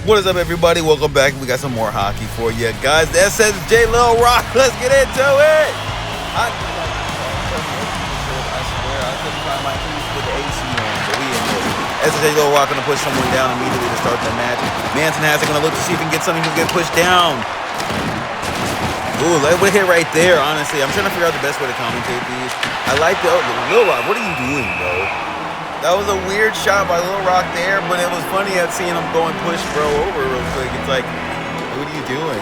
What is up, everybody? Welcome back. We got some more hockey for you guys. The SSJ Lil Rock. Let's get into it. I swear I couldn't find my keys with the AC on, but we in this. SSJ Lil Rock gonna push someone down immediately to start the match. Manson has it, gonna look to see if he can get something to get pushed down. Ooh, that would hit right there. Honestly, I'm trying to figure out the best way to commentate these. I like the Lil Rock. What are you doing, bro? That was a weird shot by Lil Rock there, but it was funny at seeing him go and push bro over real quick. It's like, what are you doing?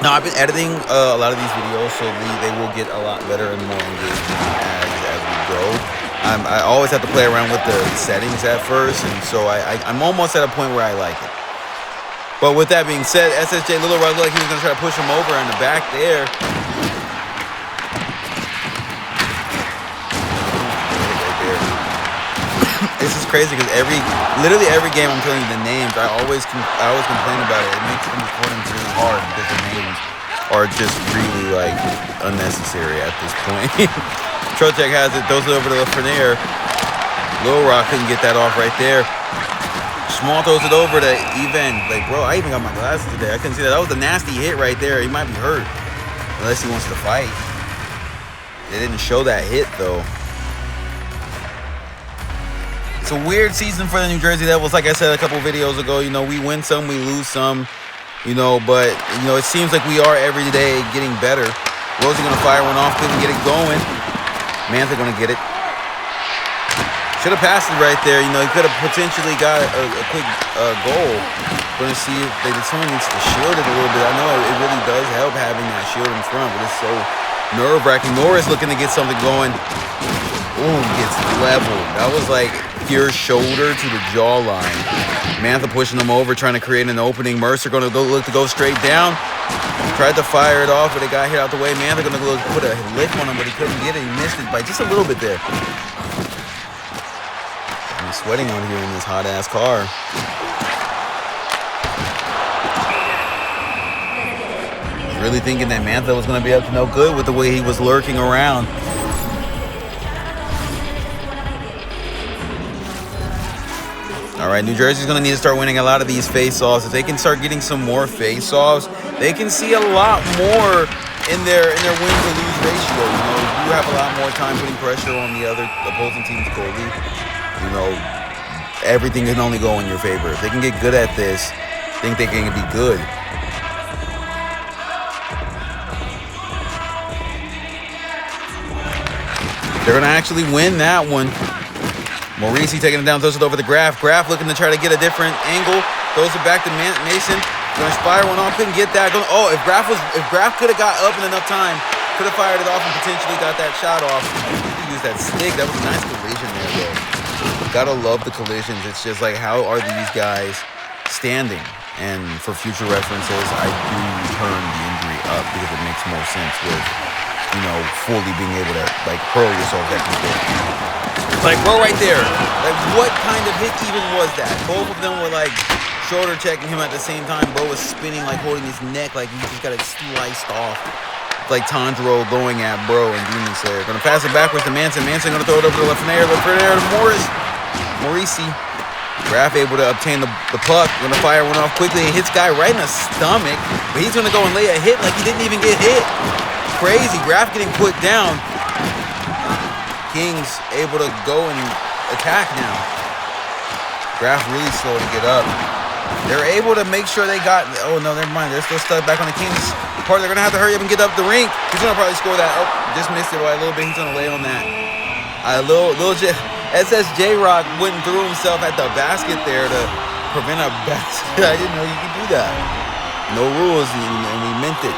Now, I've been editing a lot of these videos, so they will get a lot better and more engaging as we go. I always have to play around with the settings at first, and so I'm almost at a point where I like it. But with that being said, SSJ Lil Rock looked like he was going to try to push him over in the back there. This is crazy because literally every game I'm telling you the names, I always complain about it. It makes the recordings really hard because the names are just really like unnecessary at this point. Trocek has it, throws it over to Lafreniere. Lil Rock couldn't get that off right there. Small throws it over to Even. Like, bro, I even got my glasses today. I couldn't see that. That was a nasty hit right there. He might be hurt unless he wants to fight. They didn't show that hit though. It's a weird season for the New Jersey Devils. Like I said a couple videos ago, you know, we win some, we lose some, you know, but, you know, it seems like we are every day getting better. Rosie going to fire one off, couldn't get it going. Mantha going to get it. Should have passed it right there. You know, he could have potentially got a quick goal. Going to see if someone needs to shield it a little bit. I know it really does help having that shield in front, but it's so nerve-wracking. Norris looking to get something going. Boom, gets leveled. That was like pure shoulder to the jawline. Mantha pushing him over, trying to create an opening. Mercer going to look to go straight down. Tried to fire it off, but it got hit out the way. Mantha going to go put a lick on him, but he couldn't get it. He missed it by just a little bit there. I'm sweating on here in this hot-ass car. I was really thinking that Mantha was going to be up to no good with the way he was lurking around. All right, New Jersey's going to need to start winning a lot of these face-offs. If they can start getting some more face-offs, they can see a lot more in their win-to-lose ratio. You know, you have a lot more time putting pressure on the other opposing team's goalie. You know, everything can only go in your favor. If they can get good at this, I think they can be good. They're going to actually win that one. Maurice taking it down, throws it over to Graf. Graf looking to try to get a different angle. Throws it back to Mason. Going to fire one off. Couldn't get that. Oh, if Graf could have got up in enough time, could have fired it off and potentially got that shot off. He used that stick. That was a nice collision there, though. Gotta love the collisions. It's just like, how are these guys standing? And for future references, I do turn the injury up because it makes more sense with, you know, fully being able to like hurl yourself that quick. Like, bro, right there. Like, what kind of hit even was that? Both of them were, like, shoulder checking him at the same time. Bro was spinning, like, holding his neck, like he just got it sliced off. Like Tanjiro going at bro and Demon Slayer. Gonna pass it backwards to Manson. Manson gonna throw it over to Lafreniere. Lafreniere to Morris. Maurice. Graf able to obtain the puck. Gonna fire one off quickly. It hits guy right in the stomach. But he's gonna go and lay a hit like he didn't even get hit. Crazy. Graf getting put down. Kings able to go and attack now. Graf really slow to get up. They're able to make sure they got... Oh, no, never mind. They're still stuck back on the Kings part. They're going to have to hurry up and get up the rink. He's going to probably score that. Oh, just missed it by a little bit. He's going to lay on that. SSJ Rock went and threw himself at the basket there to prevent a basket. I didn't know you could do that. No rules, and we meant it.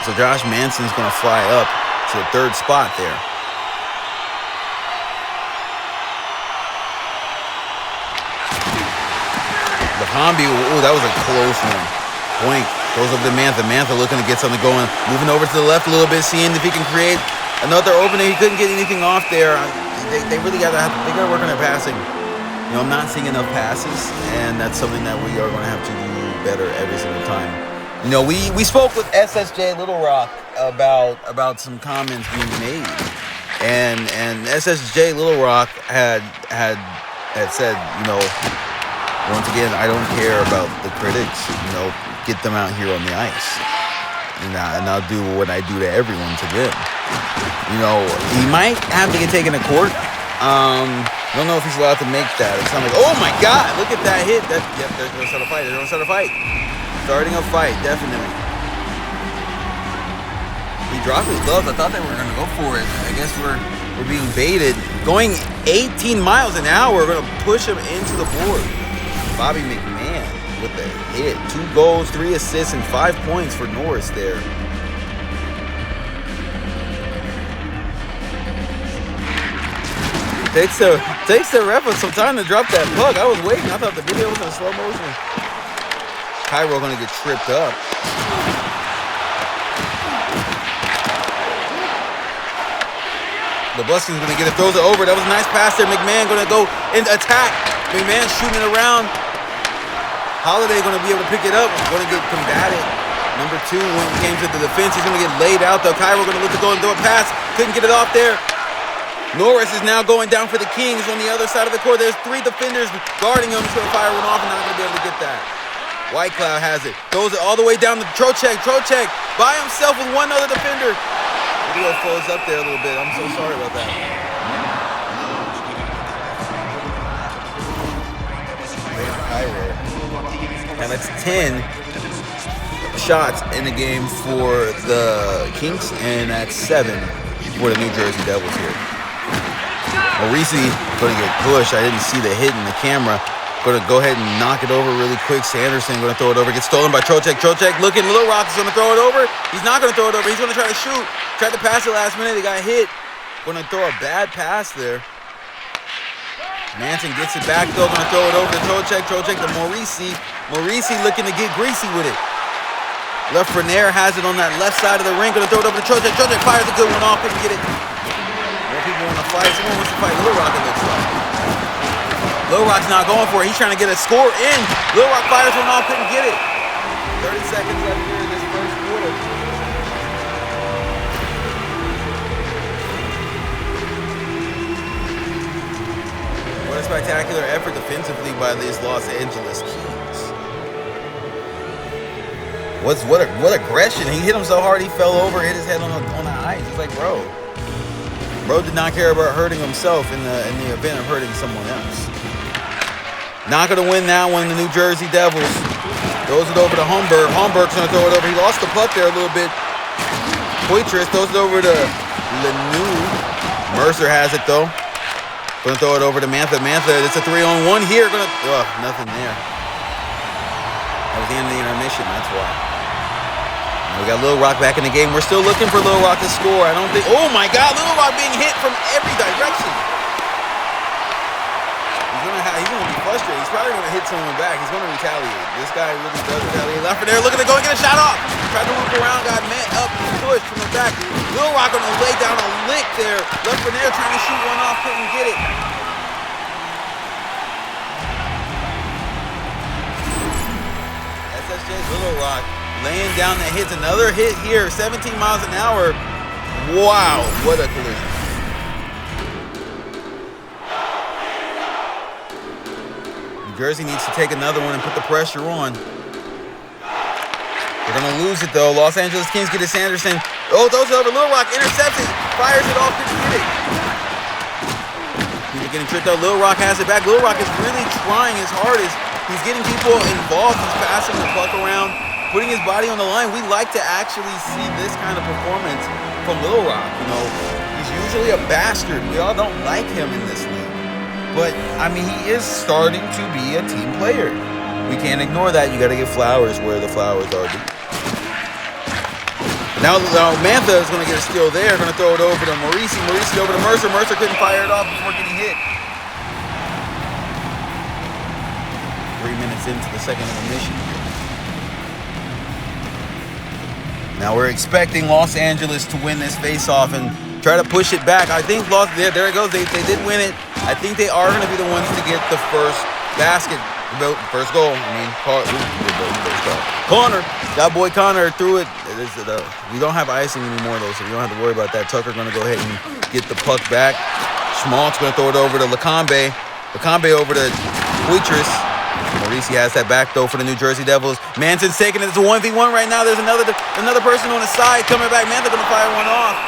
So Josh Manson's going to fly up to the third spot there. Hamby, ooh, that was a close one. Boink, goes up to Mantha. Mantha looking to get something going. Moving over to the left a little bit, seeing if he can create another opening. He couldn't get anything off there. They really got to work on their passing. You know, I'm not seeing enough passes, and that's something that we are going to have to do better every single time. You know, we spoke with SSJ Lil Rock about some comments being made, and SSJ Lil Rock had said, you know, Once again, I don't care about the critics. You know, get them out here on the ice. And I'll do what I do to everyone to them. You know, he might have to get taken to court. I don't know if he's allowed to make that. It's not like, oh my God, look at that hit. Yep, they're going to start a fight. They're going to start a fight. Starting a fight, definitely. He dropped his gloves. I thought they were going to go for it. I guess we're being baited. Going 18 miles an hour. We're going to push him into the board. Bobby McMahon with the hit. 2 goals, 3 assists, and 5 points for Norris there. Takes the ref some time to drop that puck. I was waiting. I thought the video was in slow motion. Cairo gonna get tripped up. Lebuskin's gonna get it, throws it over. That was a nice pass there. McMahon gonna go and attack. McMahon shooting it around. Holiday gonna be able to pick it up. Gonna get combated. Number 2 when it came to the defense. He's gonna get laid out though. Cairo gonna look to go and throw a pass. Couldn't get it off there. Norris is now going down for the Kings on the other side of the court. There's 3 defenders guarding him. He's going to fire one off and not going to be able to get that. White Cloud has it. Throws it all the way down to Trocheck. Trocheck by himself with 1 other defender. The video flows up there a little bit. I'm so sorry about that. And that's 10 shots in the game for the Kings. And that's 7 for the New Jersey Devils here. Maurici going to get pushed. I didn't see the hit in the camera. Going to go ahead and knock it over really quick. Sanderson going to throw it over. Gets stolen by Trocheck. Trocheck looking. Lil Rock is going to throw it over. He's not going to throw it over. He's going to try to shoot. Tried to pass it last minute. He got hit. Going to throw a bad pass there. Manson gets it back though. Going to throw it over to Trocheck. Trocheck to Maurici. Maurici looking to get greasy with it. Lafreniere has it on that left side of the ring. Going to throw it over to Trocheck. Trocheck fires a good one off. Couldn't get it. More people want to fight. Someone wants to fight Lil Rock, it looks like. Lil Rock's not going for it. He's trying to get a score in. Lil Rock fires one off. Couldn't get it. 30 seconds left here in this first quarter. What a spectacular effort defensively by these Los Angeles Kings. What aggression. He hit him so hard he fell over, hit his head on the ice. It's like, bro did not care about hurting himself in the event of hurting someone else. Not going to win that one, the New Jersey Devils. Throws it over to Holmberg. Holmberg's going to throw it over. He lost the puck there a little bit. Poitras throws it over to Lemieux. Mercer has it, though. Going to throw it over to Mantha. Mantha, it's a 3-on-1 here. Nothing there. That was the end of the intermission, that's why. We got Lil Rock back in the game. We're still looking for Lil Rock to score. I don't think... Oh, my God. Lil Rock being hit from every direction. He's going to be frustrated. He's probably going to hit someone back. He's going to retaliate. This guy really does retaliate. Lafreniere looking to go and get a shot off. Tried to loop around. Got met up. Pushed from the back. Lil Rock going to lay down a lick there. Lafreniere trying to shoot one off. Couldn't get it. SSJ's Lil Rock. Laying down the hits. Another hit here. 17 miles an hour. Wow. What a collision. New Jersey needs to take another one and put the pressure on. They're going to lose it, though. Los Angeles Kings get it. Sanderson. Oh, throws it over. Lil Rock intercepts it. Fires it off. Couldn't get it. He's getting tricked out. Lil Rock has it back. Lil Rock is really trying his hardest. He's getting people involved. He's passing the puck around, putting his body on the line. We like to actually see this kind of performance from Lil Rock. You know, he's usually a bastard. We all don't like him in this league. But, I mean, he is starting to be a team player. We can't ignore that. You got to give flowers where the flowers are due. Now Mantha is going to get a steal there. Going to throw it over to Maurici. Maurici over to Mercer. Mercer couldn't fire it off before getting hit. 3 minutes into the second intermission. Now we're expecting Los Angeles to win this face-off and try to push it back. I think there it goes. They did win it. I think they are going to be the ones to get the first basket. First goal. Connor. That boy Connor threw it. We don't have icing anymore, though, so we don't have to worry about that. Tucker going to go ahead and get the puck back. Schmaltz going to throw it over to Lecombe. Lecombe over to Poitras. Maurice has that back though for the New Jersey Devils. Manson's taking it to 1v1 right now. There's another person on the side coming back. Mantha gonna fire one off.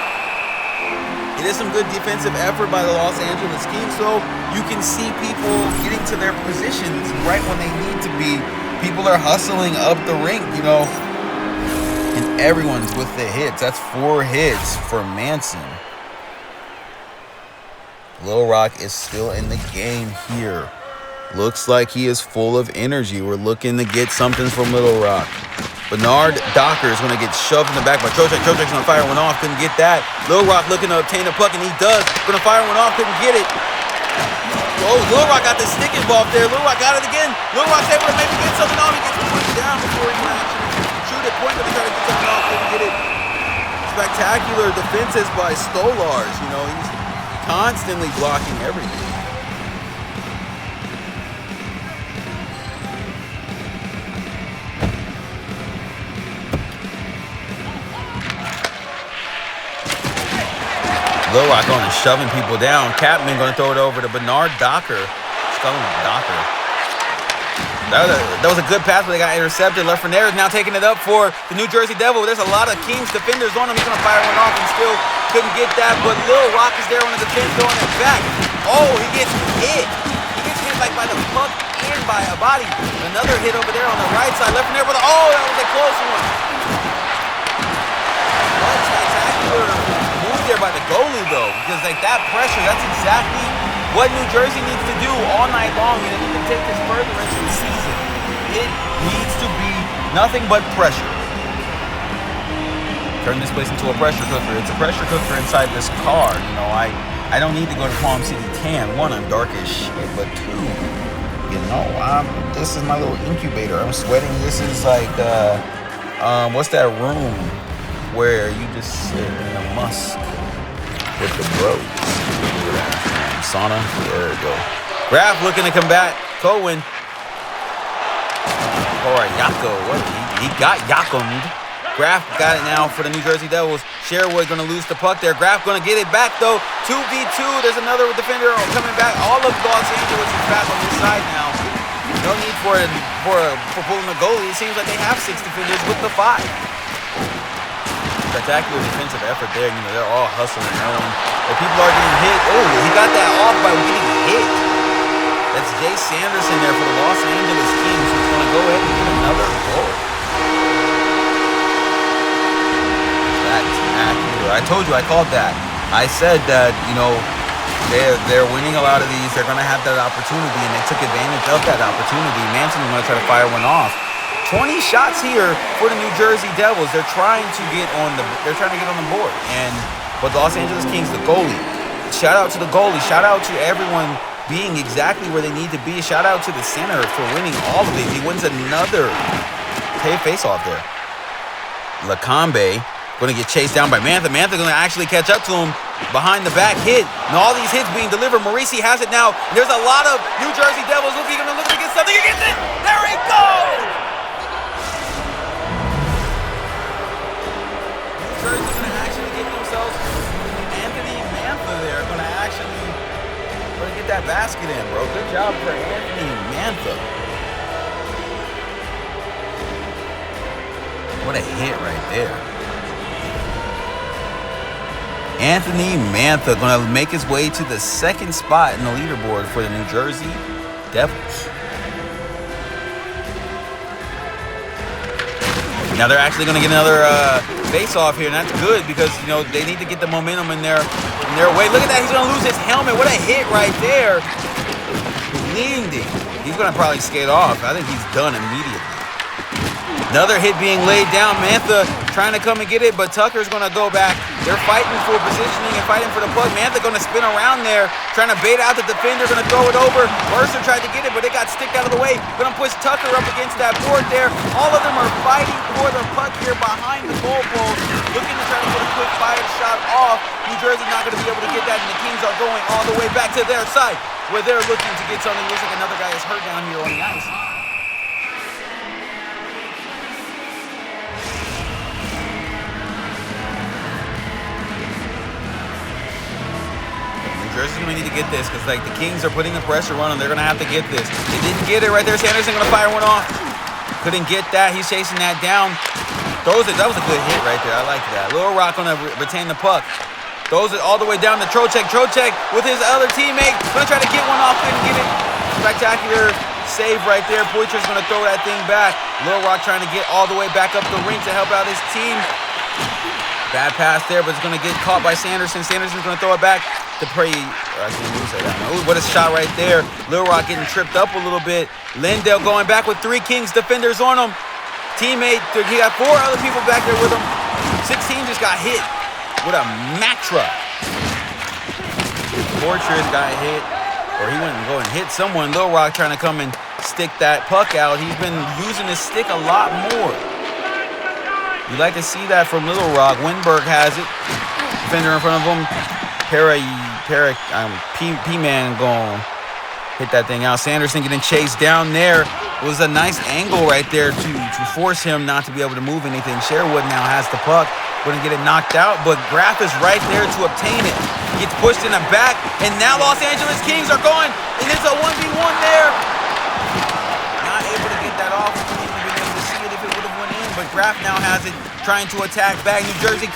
It is some good defensive effort by the Los Angeles Kings, so you can see people getting to their positions right when they need to be. People are hustling up the rink, you know, and everyone's with the hits. That's 4 hits for Manson. Lil Rock is still in the game here. Looks like he is full of energy. We're looking to get something from Lil Rock. Bernard Docker is going to get shoved in the back by Trocheck. Trocheck's going to fire one off. Couldn't get that. Lil Rock looking to obtain a puck, and he does. Going to fire one off. Couldn't get it. Oh, Lil Rock got the stick involved there. Lil Rock got it again. Lil Rock's able to maybe get something off. He gets pushed down before he can actually shoot it. Point to try to get something off. Couldn't get it. Spectacular defenses by Stolars. You know, he's constantly blocking everything. Lil Rock going and shoving people down. Capman going to throw it over to Bernard Docker. Docker. That was a good pass, but they got intercepted. Lafreniere is now taking it up for the New Jersey Devil. There's a lot of Kings defenders on him. He's going to fire one off and still couldn't get that. But Lil Rock is there on the defense throwing it back. Oh, he gets hit. He gets hit like by the puck and by a body. Another hit over there on the right side. Lafreniere with oh, that was a close one. What spectacular move there by the goalie though, because like that pressure, that's exactly what New Jersey needs to do all night long, and it can take this further into the season. It needs to be nothing but pressure. Turn this place into a pressure cooker. It's a pressure cooker inside this car. You know, I don't need to go to Palm City Tan. 1, I'm dark as shit, but 2, you know, this is my little incubator. I'm sweating. This is like what's that room where you just sit in the musk with the bros? Sauna. There we go. Graf looking to combat Cohen. Or Yako. What? He got Yakomed. Graf got it now for the New Jersey Devils. Sherwood going to lose the puck there. Graf going to get it back though. 2v2. There's another defender coming back. All of Los Angeles is back on this side now. No need for pulling the goalie. It seems like they have 6 defenders with the 5. Spectacular defensive effort there. You know, they're all hustling around. But people are getting hit. Oh, he got that off by getting hit. That's Jay Sanderson there for the Los Angeles Kings, who's going to go ahead and get another goal. Spectacular. I told you, I called that. I said that, you know, they're winning a lot of these. They're going to have that opportunity, and they took advantage of that opportunity. Manson's going to try to fire one off. 20 shots here for the New Jersey Devils. They're trying to get on the board. But the Los Angeles Kings, the goalie. Shout out to the goalie. Shout out to everyone being exactly where they need to be. Shout out to the center for winning all of these. He wins another face-off there. Lacombe going to get chased down by Mantha. Mantha going to actually catch up to him behind the back hit. And all these hits being delivered. Maurice has it now. There's a lot of New Jersey Devils looking to get something. He gets it. There he goes. New Jersey's going to actually get themselves Anthony Mantha there. Going to get that basket in, bro. Good job for Anthony Mantha. What a hit right there. Anthony Mantha going to make his way to the 2nd spot in the leaderboard for the New Jersey Devils. Now they're actually going to get another face-off here, and that's good because, you know, they need to get the momentum in their way. Look at that. He's going to lose his helmet. What a hit right there. Bleeding. He's going to probably skate off. I think he's done immediately. Another hit being laid down. Mantha trying to come and get it, but Tucker's going to go back. They're fighting for positioning and fighting for the puck. Mantha going to spin around there, trying to bait out the defender, going to throw it over. Mercer tried to get it, but it got sticked out of the way. Going to push Tucker up against that board there. All of them are fighting for the puck here behind the goal post, looking to try to get a quick fire shot off. New Jersey's not going to be able to get that, and the Kings are going all the way back to their side, where they're looking to get something. Looks like another guy is hurt down here on the ice. New Jersey's going definitely need to get this because, like, the Kings are putting the pressure on them. They're going to have to get this. They didn't get it right there. Sanderson going to fire one off. Couldn't get that. He's chasing that down. Throws it. That was a good hit right there. I like that. Lil Rock going to retain the puck. Throws it all the way down to Trocheck. Trocheck with his other teammate. Going to try to get one off. Couldn't get it. Spectacular save right there. Poitras's going to throw that thing back. Lil Rock trying to get all the way back up the rink to help out his team. Bad pass there, but it's going to get caught by Sanderson. Sanderson's going to throw it back to Prey. I can't even say that. Ooh, what a shot right there. Lil Rock getting tripped up a little bit. Lindell going back with 3 Kings defenders on him. Teammate, he got 4 other people back there with him. 16 just got hit with a Mack truck. Fortress got hit, or he went and go and hit someone. Lil Rock trying to come and stick that puck out. He's been using his stick a lot more. You like to see that from Lil Rock. Winberg has it. Defender in front of him. P-Man going to hit that thing out. Sanderson getting chased down there. It was a nice angle right there to force him not to be able to move anything. Sherwood now has the puck. Going to get it knocked out, but Graf is right there to obtain it. Gets pushed in the back, and now Los Angeles Kings are going, and it's a 1v1 there. Not able to get that off. He wouldn't have been able to see it if it would have went in, but Graf now has it, trying to attack back. New Jersey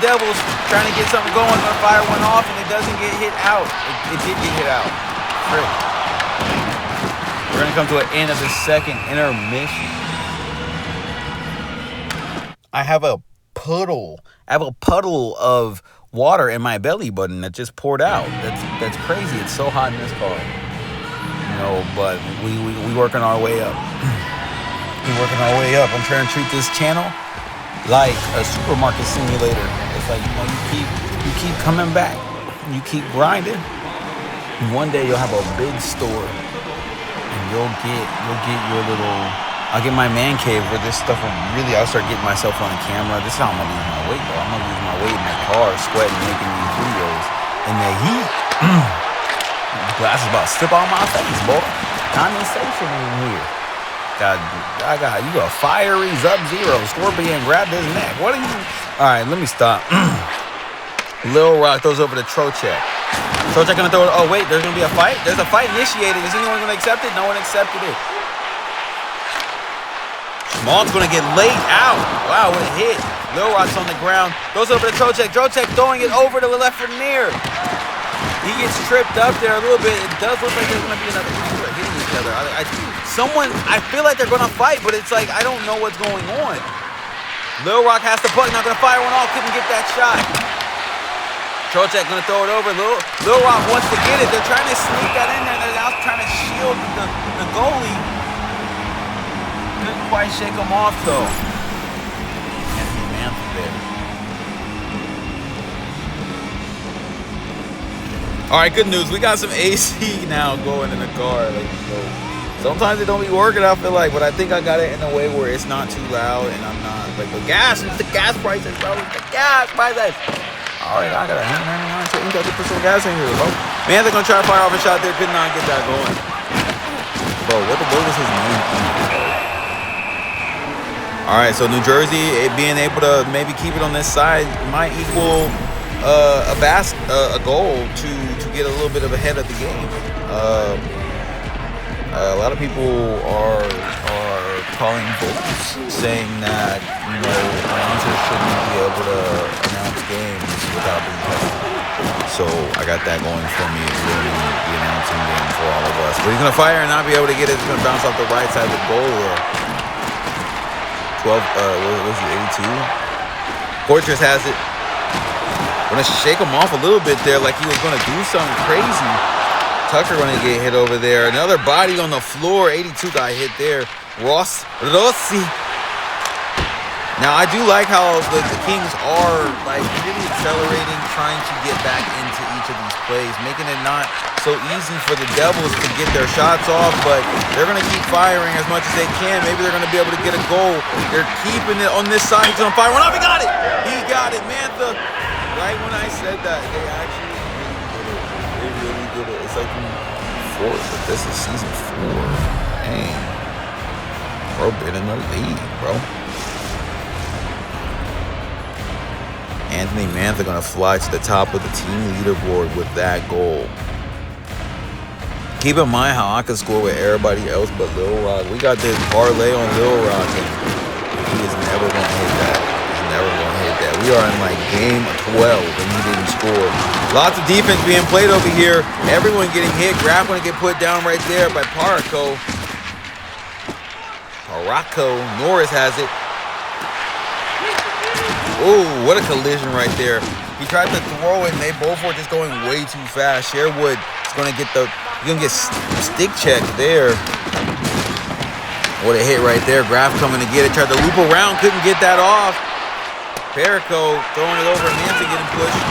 Devils trying to get something going, gonna fire one off, and it doesn't get hit out. It did get hit out. Frick. We're gonna come to an end of the second intermission. I have a puddle of water in my belly button that just poured out. That's crazy. It's so hot in this car. You know, but we working our way up. We're working our way up. I'm trying to treat this channel like a supermarket simulator. It's like, you know, you keep coming back. You keep grinding. And one day you'll have a big store, and you'll get your little. I'll get my man cave where this stuff will really. I'll start getting myself on camera. This is how I'm gonna lose my weight, though. I'm gonna lose my weight in my car, sweating, making these videos in the heat. Glasses about to slip on my face, boy. Condensation in here. You got fiery Sub-Zero Scorpion grabbed his neck. What are you? All right, let me stop. Lil Rock throws over to Trocheck. Trocheck gonna throw it. Oh wait, there's gonna be a fight. There's a fight initiated. Is anyone gonna accept it? No one accepted it. Schmaltz gonna get laid out. Wow, what a hit. Lil Rock's on the ground. Goes over to Trocheck. Trocheck throwing it over to the left for near. He gets tripped up there a little bit. It does look like there's gonna be another people hitting each other. I feel like they're gonna fight, but it's like I don't know what's going on. Lil Rock has the puck, not gonna fire one off, couldn't get that shot. Trocheck gonna throw it over. Lil Rock wants to get it. They're trying to sneak that in there. They're now trying to shield the goalie. Couldn't quite shake him off though. Anthony Manford there. All right, good news. We got some AC now going in the car. Sometimes it don't be working, I feel like, but I think I got it in a way where it's not too loud and I'm not like the gas prices, bro. The gas prices. All right, I got a $199 put some gas in here, bro. Man, they're gonna try to fire off a shot there, could not get that going. Bro, what was his name? All right, so New Jersey being able to maybe keep it on this side might equal a goal to get a little bit of ahead of the game. A lot of people are calling votes saying that, you know, announcers shouldn't be able to announce games without being tested. So I got that going for me, ruining the announcing game for all of us. But he's gonna fire and not be able to get it. It's gonna bounce off the right side of the goal there. 12. What was it? 82. Fortress has it. Gonna shake him off a little bit there, like he was gonna do something crazy. Tucker gonna get hit over there. Another body on the floor. 82 got hit there. Rossi. Now I do like how the Kings are like really accelerating, trying to get back into each of these plays, making it not so easy for the Devils to get their shots off, but they're gonna keep firing as much as they can. Maybe they're gonna be able to get a goal. They're keeping it on this side. He's gonna fire one off. He got it. He got it, Mantha. Right when I said that, they actually really did it. It's like fourth, but this is season 4. Dang. Bro, been in the league, bro. Anthony Mantha going to fly to the top of the team leaderboard with that goal. Keep in mind how I can score with everybody else but Lil Rock. We got this parlay on Lil Rock, and he is never going to hit that. He's never going to hit that. We are in like game 12, and he didn't score. Lots of defense being played over here. Everyone getting hit. Graf going to get put down right there by Paraco. Norris has it. Oh, what a collision right there. He tried to throw it, and they both were just going way too fast. Sherwood is going to get stick checked there. What a hit right there. Graf coming to get it. Tried to loop around. Couldn't get that off. Perico throwing it over. Manson getting pushed.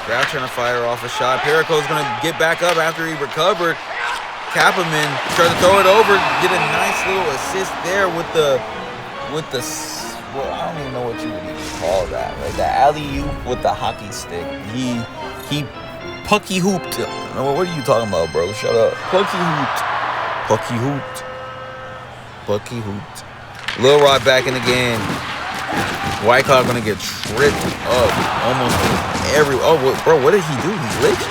Graf trying to fire off a shot. Perico's going to get back up after he recovered. Kapperman tried to throw it over. Get a nice little assist there with the well, I don't even know what you would even call that. Right? The alley-oop with the hockey stick. He pucky hooped. What are you talking about, bro? Shut up. Pucky hooped. Lil Rock back in the game. White Cloud gonna get tripped up almost every. Oh, bro, what did he do? He glitched.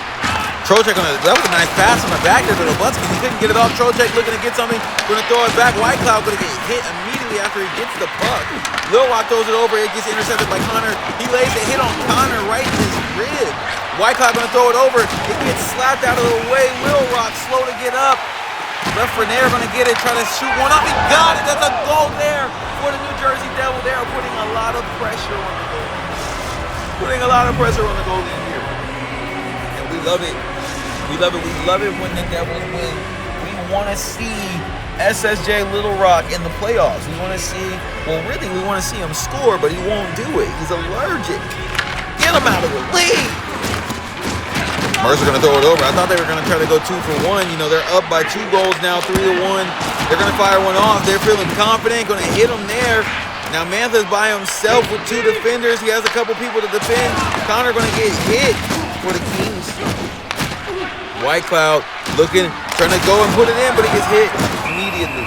Trocek that was a nice pass on the back there to Lubutsky. He couldn't get it off. Trocek looking to get something. Gonna throw it back. White Cloud gonna get hit immediately after he gets the puck. Lil Rock throws it over. It gets intercepted by Connor. He lays a hit on Connor right in his rib. White Cloud gonna throw it over. It gets slapped out of the way. Lil Rock slow to get up. Left Frenier gonna get it. Trying to shoot one up. He got it. That's a goal there for the New Jersey Devil. They are putting a lot of pressure on the goal. Putting a lot of pressure on the goalie here. And we love it. We love it. We love it when the Devils win. We want to see SSJ Little Rock in the playoffs. We want to see, well, really, we want to see him score, but he won't do it. He's allergic. Get him out of the league. Mercer going to throw it over. I thought they were going to try to go 2 for 1. You know, they're up by 2 goals now, 3-1. They're going to fire one off. They're feeling confident, going to hit him there. Now Mantha's by himself with 2 defenders. He has a couple people to defend. Connor going to get hit for the Kings. White Cloud looking, trying to go and put it in, but he gets hit immediately.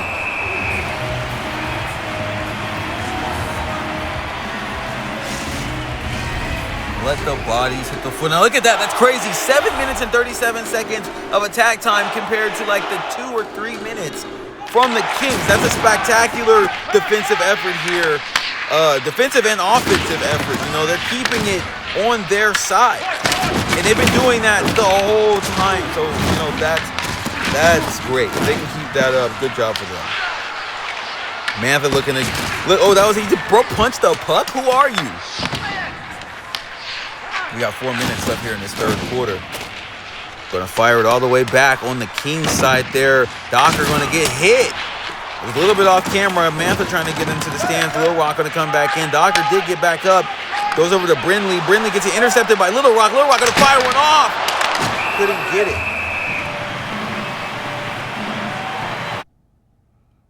Let the bodies hit the foot. Now look at that. That's crazy. 7 minutes and 37 seconds of attack time compared to like the 2 or 3 minutes from the Kings. That's a spectacular defensive effort here. Defensive and offensive effort. You know, they're keeping it on their side. And they've been doing that the whole time. So, you know, that's great. If they can keep that up, good job for them. Mantha looking at... Oh, that was easy. Bro, punch the puck? Who are you? We got 4 minutes left here in this third quarter. Going to fire it all the way back on the Kings side there. Docker going to get hit. It was a little bit off camera. Mantha trying to get into the stands. Lil Rock going to come back in. Docker did get back up. Goes over to Brindley. Brindley gets it intercepted by Little Rock. Little Rock going to fire one off. Couldn't get it.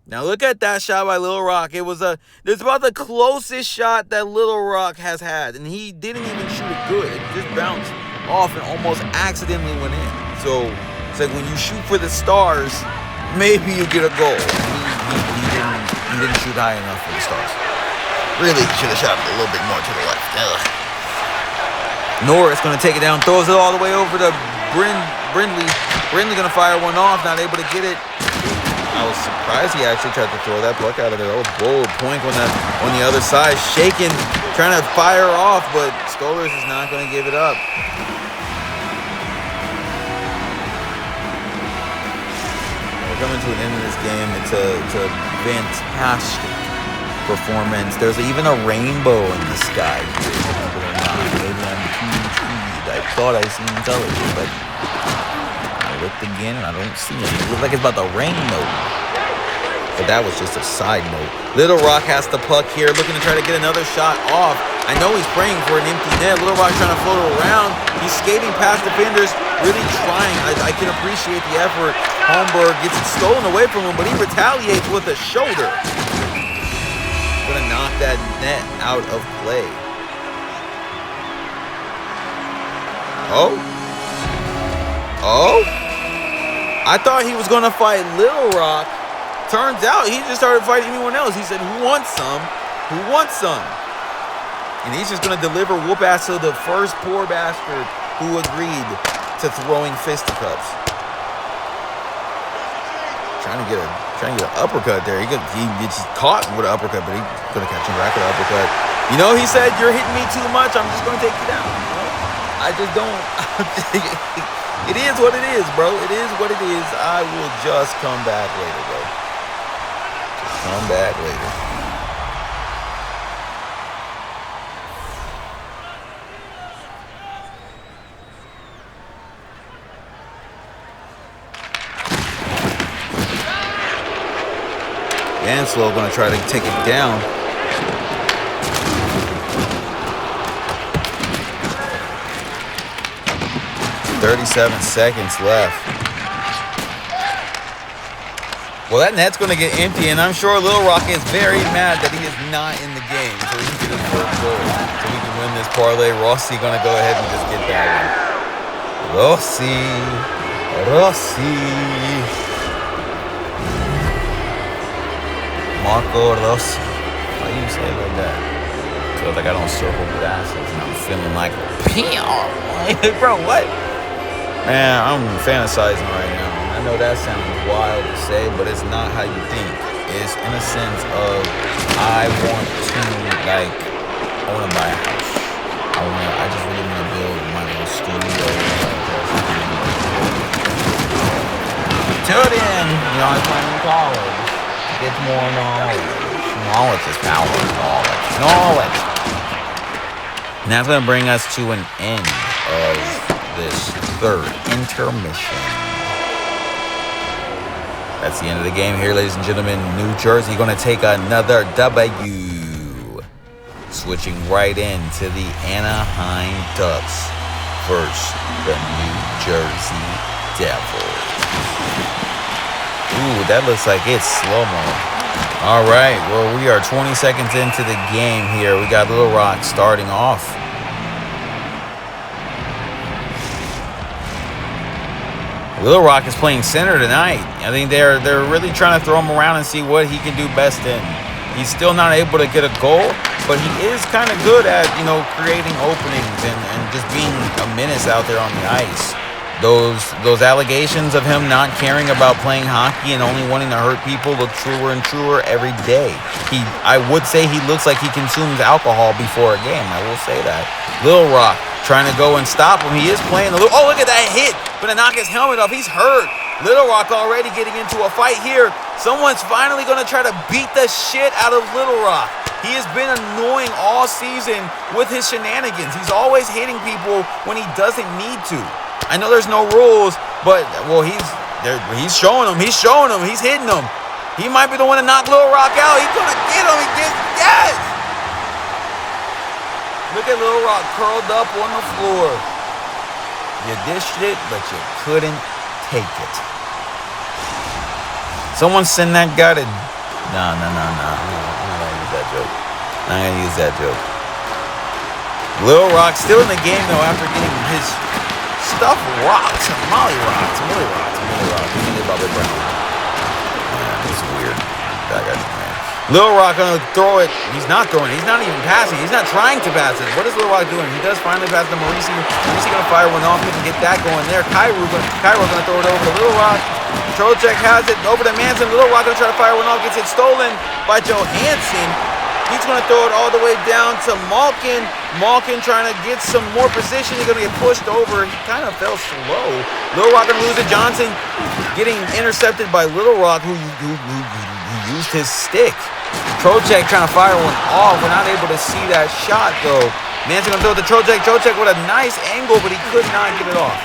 Now look at that shot by Little Rock. It's about the closest shot that Little Rock has had. And he didn't even shoot it good. It just bounced off and almost accidentally went in. So it's like when you shoot for the stars, maybe you get a goal. He didn't shoot high enough for the stars. Really should have shot a little bit more to the left. Ugh. Norris going to take it down, throws it all the way over to Brindley. Brindley going to fire one off, not able to get it. I was surprised he actually tried to throw that puck out of there. That was bold. Poink on the other side, shaking, trying to fire off, but Scholars is not going to give it up. We're coming to an end of this game. It's a fantastic performance. There's even a rainbow in the sky. Maybe I'm too speed. I thought I seen colors, but I looked again and I don't see it. It looks like it's about to rain though. But that was just a side note. Little Rock has the puck here, looking to try to get another shot off. I know he's praying for an empty net. Little Rock trying to float it around. He's skating past defenders, really trying. I can appreciate the effort. Holmberg gets it stolen away from him, but he retaliates with a shoulder. Gonna knock that net out of play. Oh? I thought he was gonna fight Little Rock. Turns out he just started fighting anyone else. He said, who wants some? Who wants some? And he's just going to deliver whoop ass to the first poor bastard who agreed to throwing fisticuffs. Trying to get an uppercut there. He gets caught with an uppercut, but he's going to catch him back with an uppercut. You know, he said, "You're hitting me too much. I'm just going to take you down." I just don't. It is what it is, bro. It is what it is. I will just come back later, bro. Just come back later. Anslow going to try to take it down. "37 seconds left." Well, that net's going to get empty, and I'm sure Lil Rock is very mad that he is not in the game, so he can get his first goal, so we can win this parlay. Rossi going to go ahead and just get that one. Rossi. Marco Rossi. Why do you say it like that? Feels like I don't circle glasses and I'm feeling like a PR. Bro, what? Man, I'm fantasizing right now. I know that sounds wild to say, but it's not how you think. It's in a sense of I want to, like, I want to buy a house. I just really want to build my little studio. Till then, you know, I'm playing in college. Get more knowledge. Knowledge is power. Knowledge. And that's going to bring us to an end of this third intermission. That's the end of the game here, ladies and gentlemen. New Jersey going to take another W. Switching right into the Anaheim Ducks versus the New Jersey Devils. Ooh, that looks like it's slow-mo. All right, well, we are 20 seconds into the game here. We got Lil Rock starting off. Lil Rock is playing center tonight. I think they're really trying to throw him around and see what he can do best in. He's still not able to get a goal, but he is kind of good at, you know, creating openings and just being a menace out there on the ice. Those allegations of him not caring about playing hockey and only wanting to hurt people look truer and truer every day. I would say he looks like he consumes alcohol before a game. I will say that. Lil Rock trying to go and stop him. He is playing the... Oh, look at that hit. Gonna knock his helmet off. He's hurt. Lil Rock already getting into a fight here. Someone's finally going to try to beat the shit out of Lil Rock. He has been annoying all season with his shenanigans. He's always hitting people when he doesn't need to. I know there's no rules, but, well, he's showing them. He's showing them. He's hitting them. He might be the one to knock Lil Rock out. He's going to get him. Yes! Look at Lil Rock curled up on the floor. You dished it, but you couldn't take it. Someone send that guy to... No. I'm not going to use that joke. I'm not going to use that joke. Lil Rock still in the game, though, after getting his... stuff rocked. Molly rocked. Bobby Brown. Yeah, it's weird. That guy's man. Lil Rock gonna throw it. He's not throwing it. He's not even passing. He's not trying to pass it. What is Lil Rock doing? He does finally pass to Mauricio. Mauricio gonna fire one off. He can get that going there. Cairo gonna throw it over to Lil Rock. Trojek has it over to Manson. Lil Rock gonna try to fire one off. Gets it stolen by Johansson. He's going to throw it all the way down to Malkin. Malkin trying to get some more position. He's going to get pushed over. He kind of fell slow. Lil Rock going to lose it. Johnson getting intercepted by Lil Rock, who used his stick. Trojek trying to fire one off. We're not able to see that shot, though. Manson going to throw it to Trojek. Trojek with a nice angle, but he could not get it off.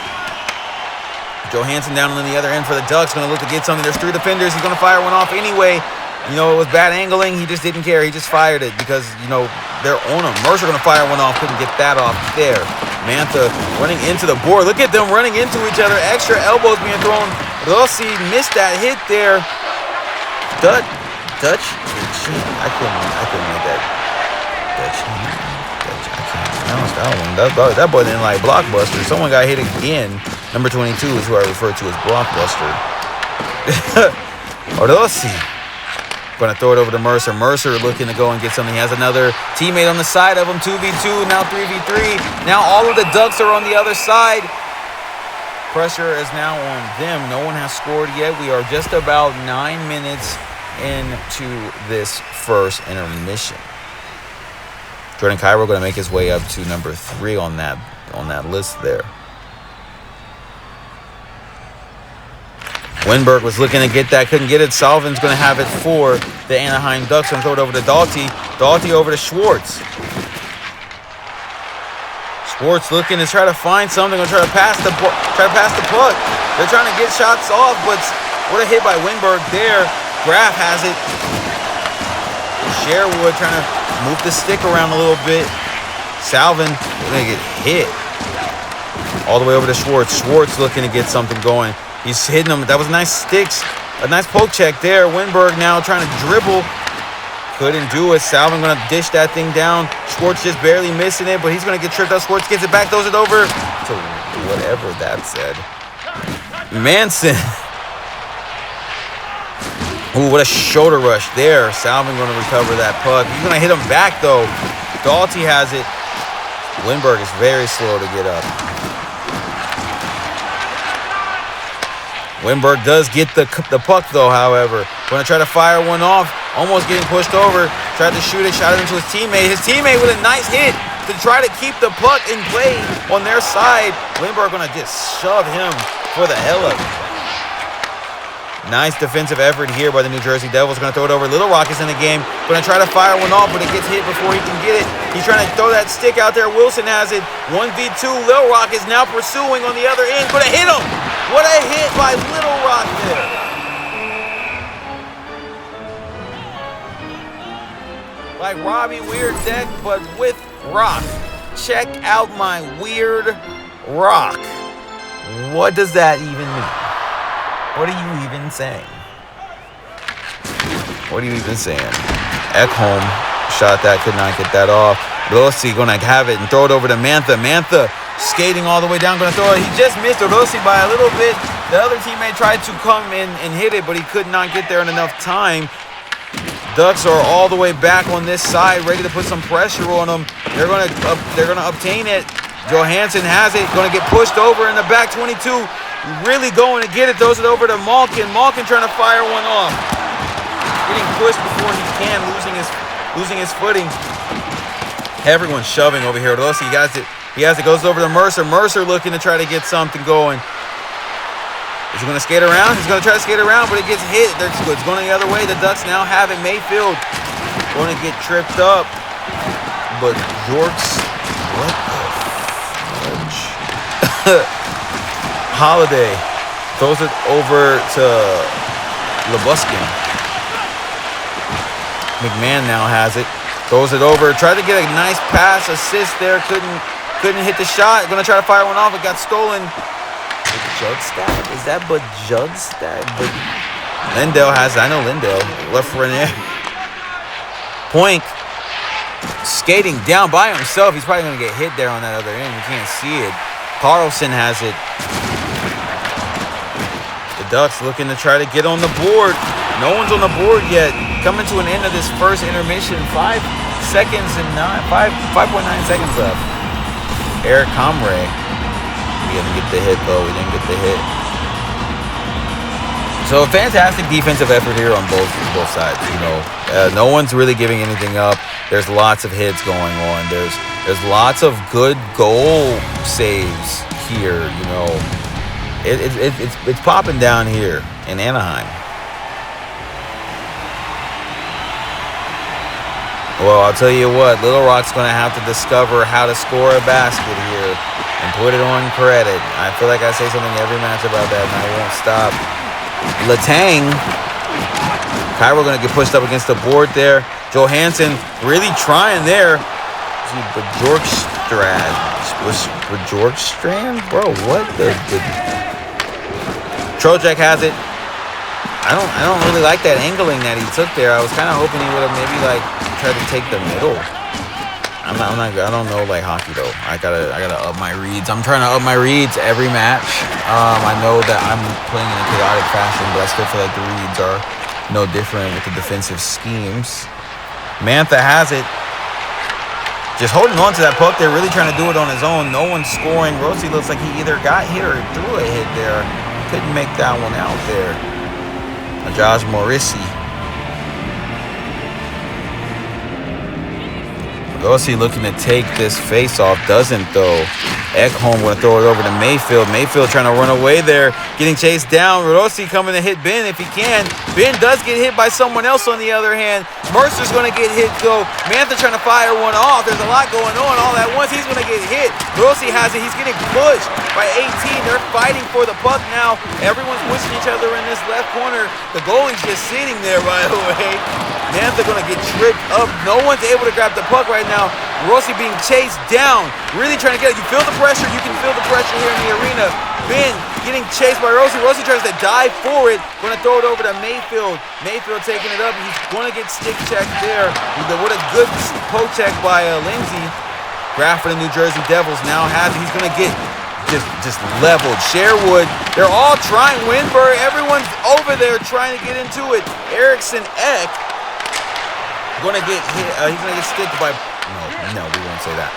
Johansson down on the other end for the Ducks. Going to look to get something. There's 3 defenders. He's going to fire one off anyway. You know, it was bad angling. He just didn't care. He just fired it because, you know, they're on him. Mercer going to fire one off. Couldn't get that off there. Mantha running into the board. Look at them running into each other. Extra elbows being thrown. Rossi missed that hit there. Dutch. I couldn't make that. Dutch. I can't pronounce that one. That boy didn't like Blockbuster. Someone got hit again. Number 22 is who I refer to as Blockbuster. Rossi. Going to throw it over to Mercer. Mercer looking to go and get something. He has another teammate on the side of him. 2v2, now 3v3. Now all of the Ducks are on the other side. Pressure is now on them. No one has scored yet. We are just about 9 minutes into this first intermission. Jordan Cairo going to make his way up to number 3 on that list there. Winberg was looking to get that, couldn't get it. Salvin's going to have it for the Anaheim Ducks. Going to throw it over to Dalty. Dalty over to Schwartz. Schwartz looking to try to find something. Going to try to pass the puck. They're trying to get shots off, but what a hit by Winberg there. Graf has it. Sherwood trying to move the stick around a little bit. Salvin going to get hit. All the way over to Schwartz. Schwartz looking to get something going. He's hitting them. That was nice sticks. A nice poke check there. Winberg now trying to dribble. Couldn't do it. Salvin going to dish that thing down. Schwartz just barely missing it, but he's going to get tripped up. Schwartz gets it back, throws it over to whatever that said. Manson. Ooh, what a shoulder rush there. Salvin going to recover that puck. He's going to hit him back, though. Dalty has it. Winberg is very slow to get up. Winberg does get the puck, though, however. Going to try to fire one off. Almost getting pushed over. Tried to shoot it, shot it into his teammate. His teammate with a nice hit to try to keep the puck in play on their side. Winberg going to just shove him for the hell of it. Nice defensive effort here by the New Jersey Devils. Going to throw it over. Little Rock is in the game. Going to try to fire one off, but it gets hit before he can get it. He's trying to throw that stick out there. Wilson has it. 1v2. Little Rock is now pursuing on the other end. Going to hit him. What a hit by Little Rock there. Like Robbie Weird deck, but with rock. Check out my weird rock. What does that even mean? What are you even saying? What are you even saying? Ekholm shot that, could not get that off. Rossi going to have it and throw it over to Mantha. Mantha skating all the way down, going to throw it. He just missed Rossi by a little bit. The other teammate tried to come in and hit it, but he could not get there in enough time. Ducks are all the way back on this side, ready to put some pressure on them. They're going to obtain it. Johansson has it, going to get pushed over in the back 22. Really going to get it, throws it over to Malkin. Malkin trying to fire one off. Getting pushed before he can, losing his footing. Everyone's shoving over here. Rossi has it. He has it, goes over to Mercer. Mercer looking to try to get something going. Is he going to skate around? He's going to try to skate around, but it gets hit. It's going the other way. The Ducks now have it. Mayfield going to get tripped up. But York's... What the fudge? Holiday throws it over to Lebuskin. McMahon now has it. Throws it over. Tried to get a nice pass, assist there. Couldn't hit the shot. Going to try to fire one off. It got stolen. Jugstad? Is that but Jugstad? But Lindell has it. I know Lindell. Left for an air. Poink skating down by himself. He's probably going to get hit there on that other end. You can't see it. Carlson has it. The Ducks looking to try to get on the board. No one's on the board yet. Coming to an end of this first intermission. 5 seconds and 5.9 seconds left. Eric Comray. We didn't get the hit, though. We didn't get the hit. So a fantastic defensive effort here on both sides. You know, no one's really giving anything up. There's lots of hits going on. There's lots of good goal saves here. You know, it's popping down here in Anaheim. Well, I'll tell you what, Little Rock's going to have to discover how to score a basket here and put it on credit. I feel like I say something every match about that, and I won't stop. Letang. Cairo going to get pushed up against the board there. Johansson really trying there. Bjorkstrand. Bjorkstrand? Bro, what the... Trojak has it. I don't really like that angling that he took there. I was kind of hoping he would have maybe like tried to take the middle. I don't know like hockey though. I gotta up my reads. I'm trying to up my reads every match. I know that I'm playing in a chaotic fashion, but I still feel like the reads are no different with the defensive schemes. Mantha has it. Just holding on to that puck. They're really trying to do it on his own. No one's scoring. Rossi looks like he either got hit or threw a hit there. Couldn't make that one out there. Josh Morrissey. Rossi looking to take this face-off. Doesn't, though. Ekholm going to throw it over to Mayfield. Mayfield trying to run away there. Getting chased down. Rossi coming to hit Ben if he can. Ben does get hit by someone else on the other hand. Mercer's going to get hit, though. Mantha trying to fire one off. There's a lot going on all at once. He's going to get hit. Rossi has it. He's getting pushed by 18. They're fighting for the puck now. Everyone's pushing each other in this left corner. The goalie's just sitting there, by the way. Mantha going to get tripped up. No one's able to grab the puck right now. Rossi being chased down. Really trying to get it. You feel the pressure. You can feel the pressure here in the arena. Ben getting chased by Rossi. Rossi tries to dive for it. Going to throw it over to Mayfield. Mayfield taking it up. He's going to get stick checked there. What a good poke check by Lindsay. Graf for the New Jersey Devils now has it. He's going to get just leveled. Sherwood, they're all trying. Winberg, everyone's over there trying to get into it. Erickson Eck going to get hit. He's going to get sticked by... No, we won't say that.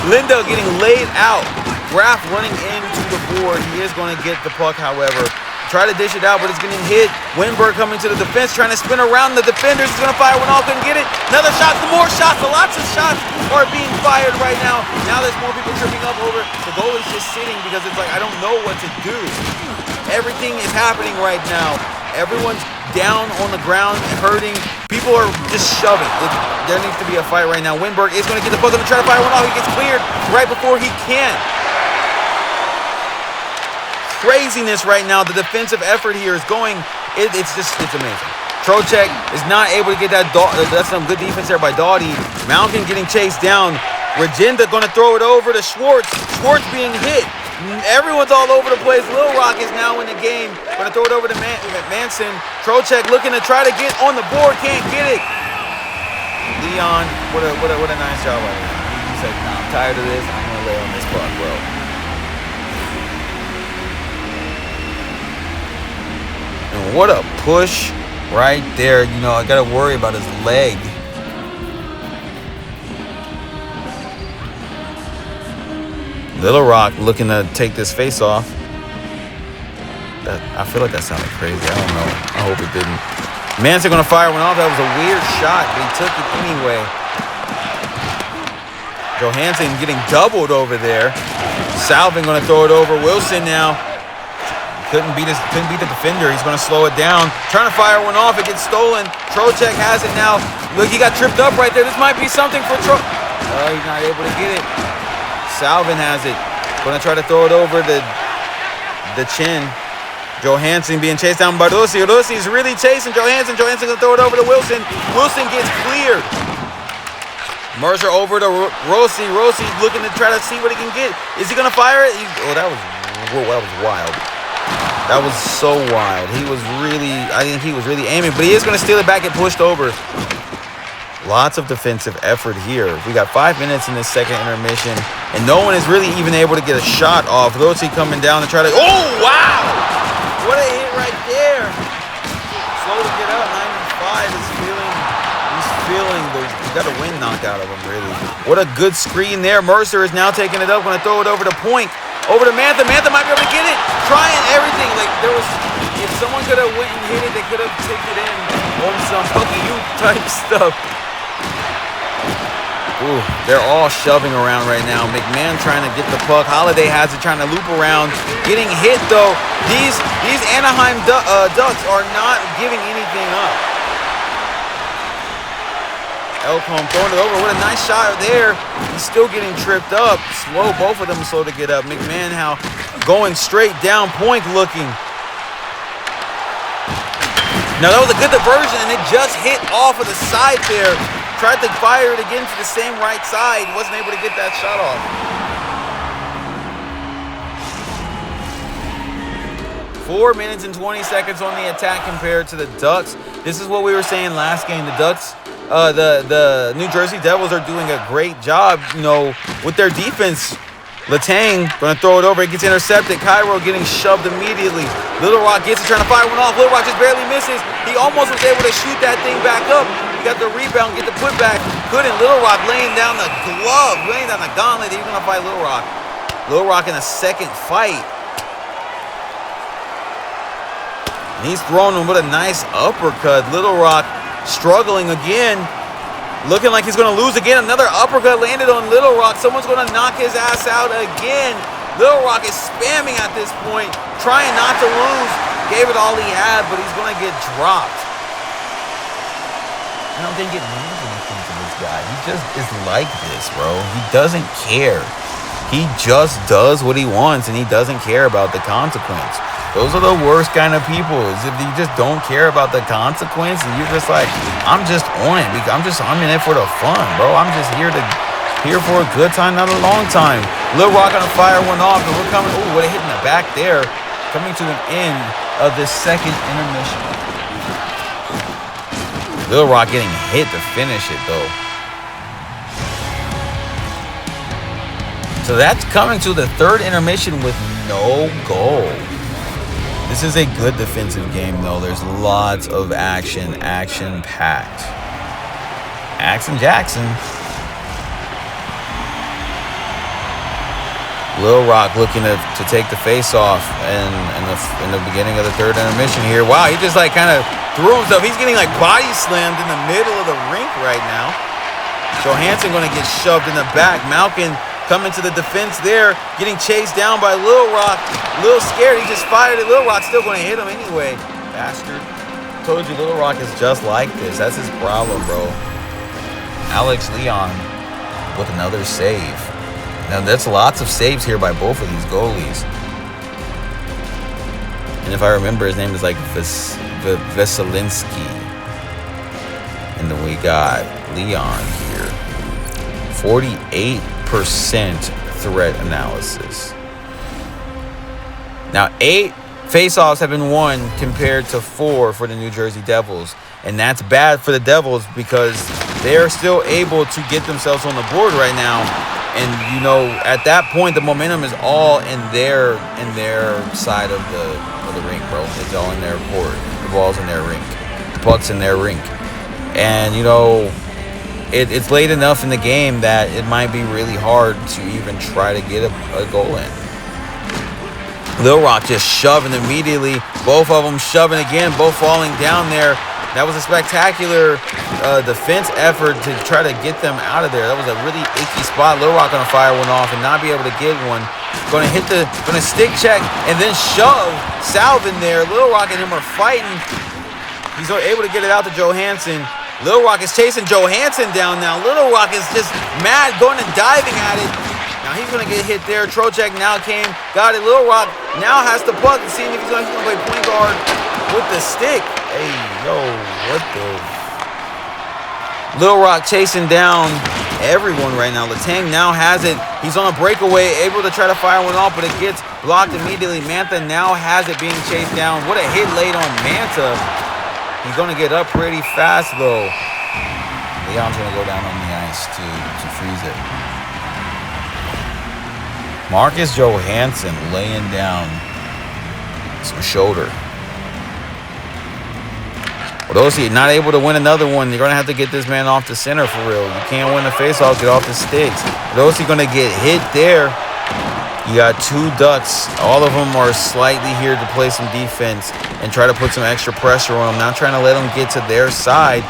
Lindo getting laid out. Graf running into the board. He is going to get the puck, however. Try to dish it out, but it's getting hit. Winberg coming to the defense, trying to spin around the defenders. He's going to fire one off, couldn't get it. Another shot, some more shots. Lots of shots are being fired right now. Now there's more people tripping up over. The goalie's just sitting because it's like, I don't know what to do. Everything is happening right now. Everyone's down on the ground, hurting. People are just shoving. There needs to be a fight right now. Winberg is going to get the puck, going to try to fire one off. He gets cleared right before he can. Craziness right now. The defensive effort here is going. It's amazing. Trocheck is not able to get that. That's some good defense there by Doughty. Mountain getting chased down. Regenda going to throw it over to Schwartz. Schwartz being hit. Everyone's all over the place. Lil Rock is now in the game. Going to throw it over to Manson. Trocheck looking to try to get on the board. Can't get it. Leon, what a nice job by him. He said, nah, I'm tired of this. I'm going to lay on this puck, bro. And what a push right there. You know, I got to worry about his leg. Lil Rock looking to take this face off. I feel like that sounded crazy. I don't know. I hope it didn't. Manson going to fire one off. That was a weird shot, but he took it anyway. Johansson getting doubled over there. Salvin going to throw it over. Wilson now. Couldn't beat the defender. He's going to slow it down. Trying to fire one off. It gets stolen. Trocheck has it now. Look, he got tripped up right there. This might be something for he's not able to get it. Salvin has it. Going to try to throw it over the chin. Johansson being chased down by Rossi. Rossi's really chasing Johansson. Johansson going to throw it over to Wilson. Wilson gets cleared. Mercer over to Rossi. Rossi looking to try to see what he can get. Is he going to fire it? That was wild. That was so wild. I think he was really aiming, but he is going to steal it back and pushed over. Lots of defensive effort here. We got 5 minutes in this second intermission, and no one is really even able to get a shot off. Rossi coming down to try to... Oh, wow! What a hit right there. Slow to get up. 95 is feeling he got a wind knocked out of him, really. What a good screen there. Mercer is now taking it up. Going to throw it over to Point. Over to Mantha. Mantha might be able to get it. Trying everything. Like, if someone could have went and hit it, they could have taken it in on some Pucky U type stuff. Ooh, they're all shoving around right now. McMahon trying to get the puck. Holiday has it, trying to loop around. Getting hit, though. These Anaheim Ducks are not giving anything up. Ekholm throwing it over. What a nice shot there. He's still getting tripped up. Slow, both of them slow to get up. McMahon now going straight down. Point looking. Now, that was a good diversion, and it just hit off of the side there. Tried to fire it again to the same right side. Wasn't able to get that shot off. 4 minutes and 20 seconds on the attack compared to the Ducks. This is what we were saying last game. The Ducks, the New Jersey Devils are doing a great job, with their defense Letang going to throw it over. It gets intercepted. Cairo getting shoved immediately. Little Rock gets it, trying to fire one off. Little Rock just barely misses. He almost was able to shoot that thing back up. He got the rebound, get the putback. Couldn't. Little Rock laying down the glove, laying down the gauntlet. He's going to fight Little Rock. Little Rock in a second fight. And he's throwing him with a nice uppercut. Little Rock struggling again. Looking like he's going to lose again. Another uppercut landed on Little Rock. Someone's going to knock his ass out again. Little Rock is spamming at this point, trying not to lose. Gave it all he had, but he's going to get dropped. I don't think it means anything to this guy. He just is like this, bro. He doesn't care. He just does what he wants, and he doesn't care about the consequence. Those are the worst kind of people, is if you just don't care about the consequence and you're just like, I'm just on it. I'm in it for the fun, bro. I'm just here for a good time, not a long time. Lil Rock gonna fire one off, and we're coming. Ooh, what a hit in the back there. Coming to an end of this second intermission. Lil Rock getting hit to finish it, though. So that's coming to the third intermission with no goal. This is a good defensive game, though. There's lots of action-packed. Jackson. Lil Rock looking to take the face-off in the beginning of the third intermission here. Wow, he just like kind of threw himself. He's getting like body slammed in the middle of the rink right now. Johansson going to get shoved in the back. Malkin coming to the defense there, getting chased down by Lil Rock. Lil scared, he just fired it. Lil Rock's still going to hit him anyway. Bastard. Told you Lil Rock is just like this. That's his problem, bro. Alex Leon with another save. Now, that's lots of saves here by both of these goalies. And if I remember, his name is like Veselinski. And then we got Leon here. 48% threat analysis. Now, 8 faceoffs have been won compared to 4 for the New Jersey Devils. And that's bad for the Devils because they're still able to get themselves on the board right now. And, you know, at that point, the momentum is all in their side of the rink, bro. It's all in their court. The ball's in their rink. The puck's in their rink. And, you know, it's late enough in the game that it might be really hard to even try to get a goal in. Lil Rock just shoving immediately. Both of them shoving again, both falling down there. That was a spectacular defense effort to try to get them out of there. That was a really icky spot. Lil Rock gonna fire one off and not be able to get one. Gonna stick check and then shove Salve in there. Lil Rock and him are fighting. He's able to get it out to Johansson. Lil Rock is chasing Johansson down now. Lil Rock is just mad, going and diving at it. Now he's gonna get hit there. Trocheck now got it. Lil Rock now has the puck and seeing if he's gonna play point guard with the stick. Hey, yo, what the? Lil Rock chasing down everyone right now. Letang now has it. He's on a breakaway, able to try to fire one off, but it gets blocked immediately. Mantha now has it being chased down. What a hit late on Mantha. He's going to get up pretty fast, though. Leon's going to go down on the ice to freeze it. Marcus Johansson laying down some shoulder. Odosi not able to win another one. You're going to have to get this man off the center for real. You can't win the faceoff, get off the sticks. Odosi going to get hit there. You got 2 Ducks. All of them are slightly here to play some defense and try to put some extra pressure on them. Not trying to let them get to their side.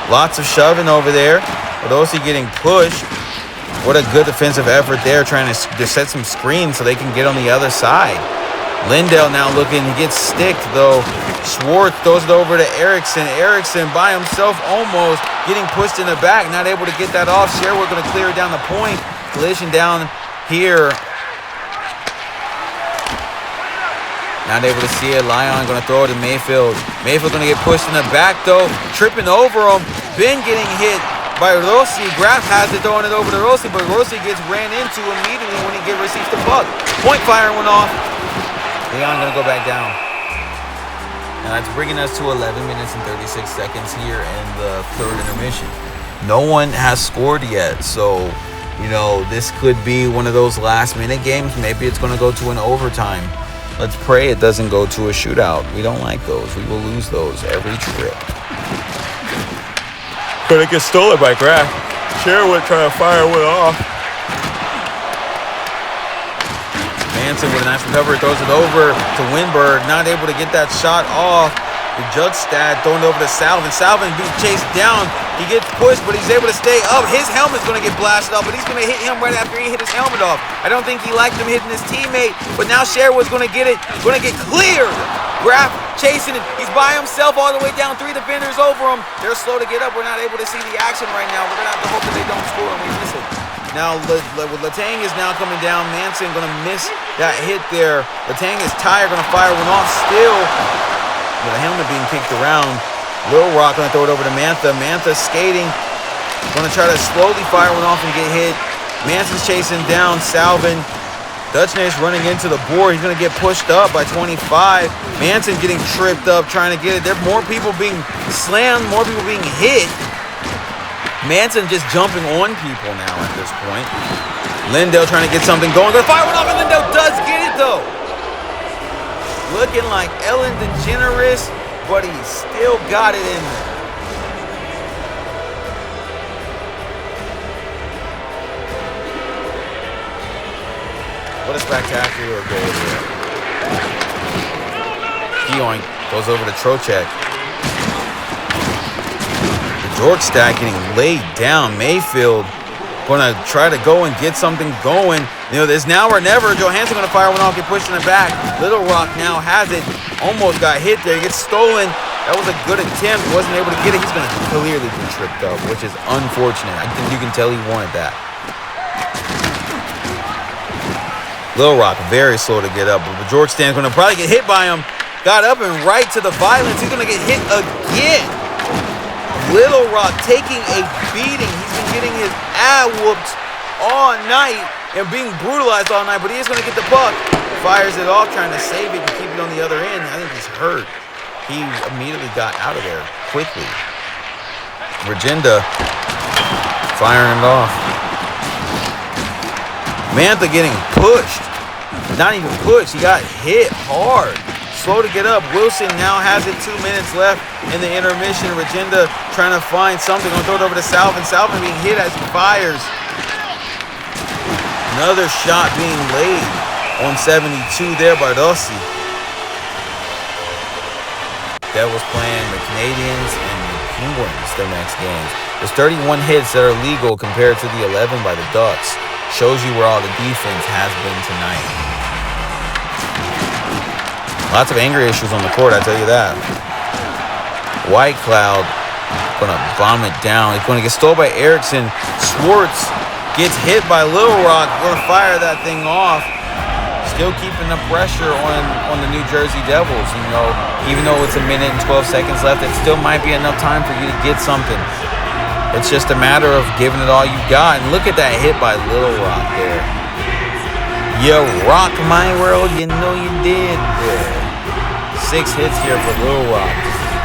Lots of shoving over there. Odosi getting pushed. What a good defensive effort there, trying to set some screens so they can get on the other side. Lindell now looking, he gets sticked though. Schwartz throws it over to Erickson. Erickson by himself almost getting pushed in the back, not able to get that off. Sherwood going to clear it down the point. Collision down here. Not able to see it. Lyon going to throw it to Mayfield. Mayfield going to get pushed in the back though. Tripping over him. Ben getting hit by Rossi. Graf has it, throwing it over to Rossi, but Rossi gets ran into immediately when he receives the puck. Point fire went off. Leon going to go back down. And that's bringing us to 11 minutes and 36 seconds here in the third intermission. No one has scored yet, so You know, this could be one of those last-minute games. Maybe it's going to go to an overtime. Let's pray it doesn't go to a shootout. We don't like those. We will lose those every trip. Gonna get stolen by Graf. Sherwood trying to fire one off. Manson with a nice recovery, throws it over to Winberg. Not able to get that shot off. The Jugstad throwing it over to Salvin. Salvin being chased down. He gets pushed, but he's able to stay up. His helmet's going to get blasted off, but he's going to hit him right after he hit his helmet off. I don't think he liked him hitting his teammate, but now Sherwood's going to get it. Going to get cleared. Graf chasing it. He's by himself all the way down. 3 defenders over him. They're slow to get up. We're not able to see the action right now. We're going to have to hope that they don't score and we miss it. Now, Letang is now coming down. Manson going to miss that hit there. Letang is tired. Going to fire one off still. With a helmet being kicked around. Lil Rock going to throw it over to Mantha. Mantha skating. Going to try to slowly fire one off and get hit. Manson's chasing down Salvin. Dutchness running into the board. He's going to get pushed up by 25. Manson getting tripped up trying to get it. There are more people being slammed, more people being hit. Manson just jumping on people now at this point. Lindell trying to get something going. Going to fire one off and Lindell does get it though. Looking like Ellen DeGeneres, but he still got it in there. What a spectacular goal here. Keoink goes over to Trocheck. The Jorkstad getting laid down. Mayfield going to try to go and get something going. You know, there's now or never. Johansson going to fire one off, get pushed in the back. Little Rock now has it. Almost got hit there. Gets stolen. That was a good attempt. Wasn't able to get it. He's going to clearly be tripped up, which is unfortunate. I think you can tell he wanted that. Lil Rock very slow to get up. But Jorkstan's going to probably get hit by him. Got up and right to the violence. He's going to get hit again. Little Rock taking a beating. He's been getting his ass whooped all night and being brutalized all night, but he is going to get the puck. Fires it off, trying to save it and keep it on the other end. I think he's hurt. He immediately got out of there quickly. Regenda firing it off. Mantha getting pushed. Not even pushed. He got hit hard. Slow to get up. Wilson now has it. 2 minutes left in the intermission. Regenda trying to find something. Gonna throw it over to Salvin. Salvin being hit as he fires. Another shot being laid on 72 there by Dossi. That was playing the Canadians and the Penguins their next games. There's 31 hits that are legal compared to the 11 by the Ducks. Shows you where all the defense has been tonight. Lots of anger issues on the court, I tell you that. White Cloud gonna bomb it down. He's gonna get stolen by Erickson. Schwartz gets hit by Lil Rock. Gonna fire that thing off. Still keeping the pressure on the New Jersey Devils. You know, even though it's 1 minute and 12 seconds left, it still might be enough time for you to get something. It's just a matter of giving it all you got. And look at that hit by Lil Rock there. You rock my world, you know you did. Yeah. 6 hits here for Lil Rock.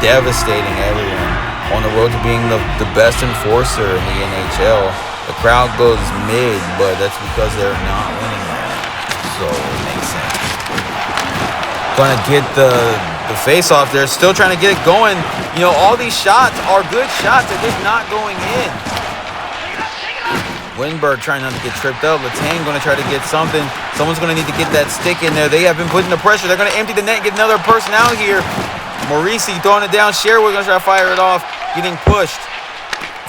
Devastating everyone. On the road to being the best enforcer in the NHL. The crowd goes mid, but that's because they're not winning right now. So it makes sense. Gonna get the face-off there. Still trying to get it going. You know, all these shots are good shots. They're just not going in. Winberg trying not to get tripped up. Letang going to try to get something. Someone's going to need to get that stick in there. They have been putting the pressure. They're going to empty the net, get another person out here. Morisi throwing it down. Sherwood going to try to fire it off. Getting pushed.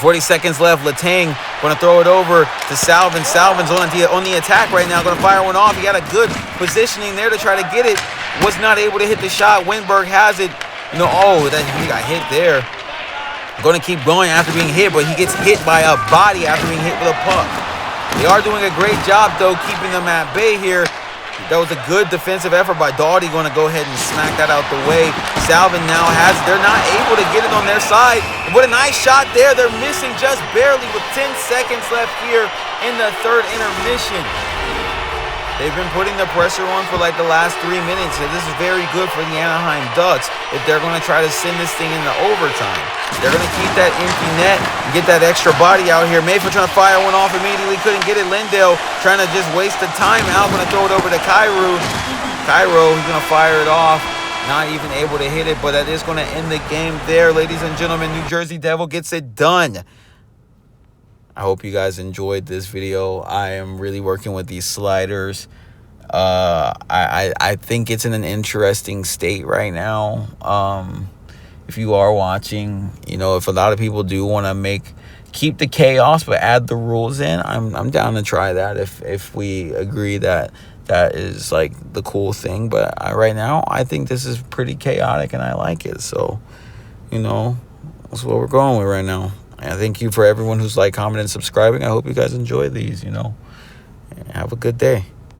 40 seconds left. Letang going to throw it over to Salvin. Salvin's on the attack right now. Going to fire one off. He got a good positioning there to try to get it. Was not able to hit the shot. Winberg has it. You know, he got hit there. Going to keep going after being hit, but he gets hit by a body after being hit with a puck. They are doing a great job, though, keeping them at bay here. That was a good defensive effort by Doughty. Going to go ahead and smack that out the way. Salvin now has it. They're not able to get it on their side. What a nice shot there. They're missing just barely with 10 seconds left here in the third intermission. They've been putting the pressure on for like the last 3 minutes, and this is very good for the Anaheim Ducks if they're going to try to send this thing into overtime. They're going to keep that empty net and get that extra body out here. Mayfield trying to fire one off immediately, couldn't get it. Lindale trying to just waste the timeout, going to throw it over to Cairo. He's going to fire it off. Not even able to hit it, but that is going to end the game there, ladies and gentlemen. New Jersey Devil gets it done. I hope you guys enjoyed this video. I am really working with these sliders. I think it's in an interesting state right now. If you are watching, if a lot of people do want to keep the chaos but add the rules in, I'm down to try that if we agree that is like the cool thing. But right now I think this is pretty chaotic and I like it. So that's what we're going with right now. And thank you for everyone who's commenting and subscribing. I hope you guys enjoy these. Have a good day.